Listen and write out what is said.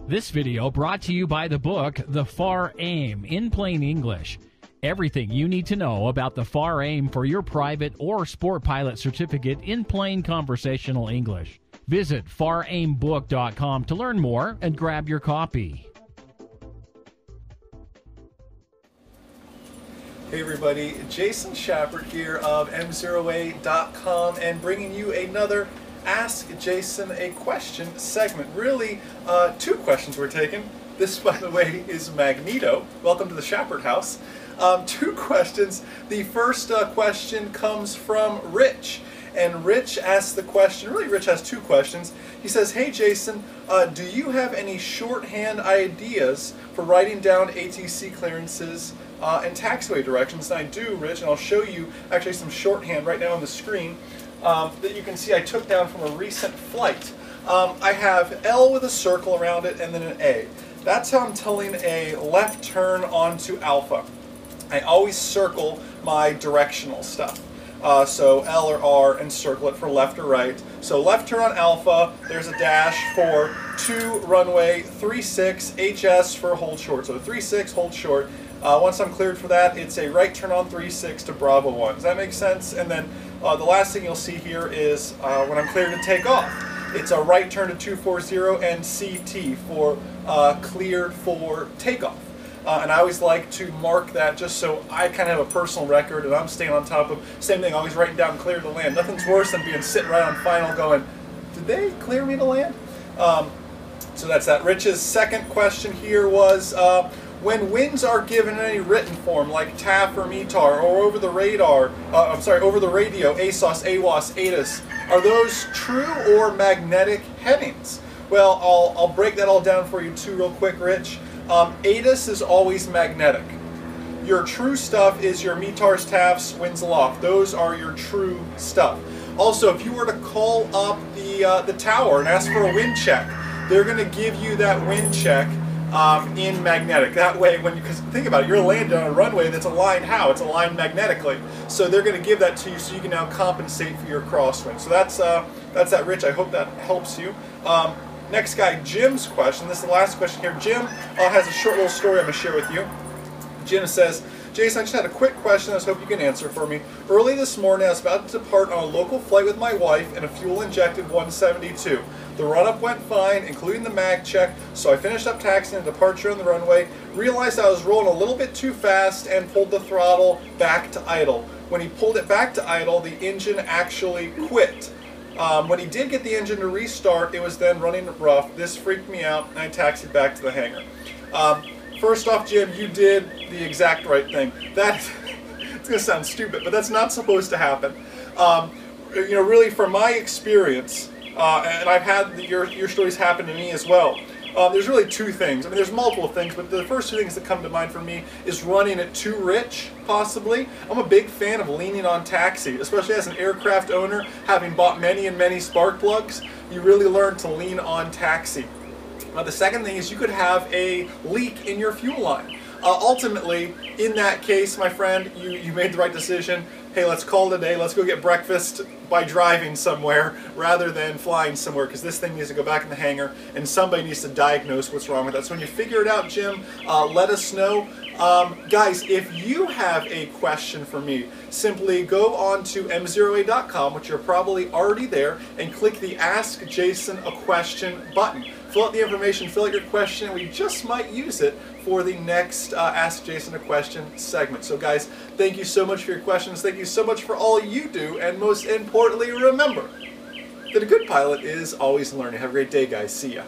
This video brought to you by the book, The FAR Aim, in plain English. Everything you need to know about the FAR Aim for your private or sport pilot certificate in plain conversational English. Visit FARAimBook.com to learn more and grab your copy. Hey everybody, Jason Shepard here of MzeroA.com and bringing you another Ask Jason a Question segment. Really, two questions we're taking. This, by the way, is Magneto. Welcome to the Shepard house. Two questions. The first question comes from Rich. And Rich asks the question, really Rich has two questions. He says, hey Jason, do you have any shorthand ideas for writing down ATC clearances and taxiway directions? And I do, Rich, and I'll show you actually some shorthand right now on the screen that you can see I took down from a recent flight. I have L with a circle around it and then an A. That's how I'm telling a left turn onto Alpha. I always circle my directional stuff. So L or R and circle it for left or right. So left turn on Alpha, there's a dash for 2 runway 36 HS for hold short. So 36 hold short. Once I'm cleared for that, it's a right turn on 36 to Bravo 1. Does that make sense? And then the last thing you'll see here is when I'm cleared to take off. It's a right turn to 240 and CT for cleared for takeoff. And I always like to mark that just so I kind of have a personal record and I'm staying on top of, same thing, always writing down clear to land. Nothing's worse than being sitting right on final going, did they clear me to land? So that's that. Rich's second question here was, when winds are given in any written form, like TAF or METAR, or over the radar, over the radio, ASOS, AWOS, ATIS, are those true or magnetic headings? Well, I'll break that all down for you too real quick, Rich. ATIS is always magnetic. Your true stuff is your METARs, TAFs, winds aloft. Those are your true stuff. Also, if you were to call up the tower and ask for a wind check, they're going to give you that wind check in magnetic. That way, because think about it, you're landing on a runway that's aligned how? It's aligned magnetically. So they're going to give that to you so you can now compensate for your crosswind. So that's that, Rich. I hope that helps you. Next guy, Jim's question. This is the last question here. Jim has a short little story I'm going to share with you. Jim says, Jason, I just had a quick question I hope you can answer for me. Early this morning, I was about to depart on a local flight with my wife in a fuel-injected 172. The run-up went fine, including the mag check, so I finished up taxiing and departure on the runway, realized I was rolling a little bit too fast, and pulled the throttle back to idle. When he pulled it back to idle, the engine actually quit. When he did get the engine to restart, it was then running rough. This freaked me out, and I taxied back to the hangar. First off, Jim, you did the exact right thing. It's going to sound stupid, but that's not supposed to happen. You know, really, from my experience, and I've had your stories happen to me as well. There's really two things. I mean, there's multiple things, but the first two things that come to mind for me is running it too rich, possibly. I'm a big fan of leaning on taxi, especially as an aircraft owner, having bought many and many spark plugs. You really learn to lean on taxi. The second thing is you could have a leak in your fuel line. Ultimately, in that case, my friend, you made the right decision. Hey, let's call it a day. Let's go get breakfast by driving somewhere rather than flying somewhere, because this thing needs to go back in the hangar and somebody needs to diagnose what's wrong with that. So when you figure it out, Jim, let us know. Guys, if you have a question for me, simply go on to MzeroA.com, which you're probably already there, and click the Ask Jason a Question button. Fill out the information, fill out your question, and we just might use it for the next Ask Jason a Question segment. So guys, thank you so much for your questions. Thank you so much for all you do. And most importantly, remember that a good pilot is always learning. Have a great day, guys. See ya.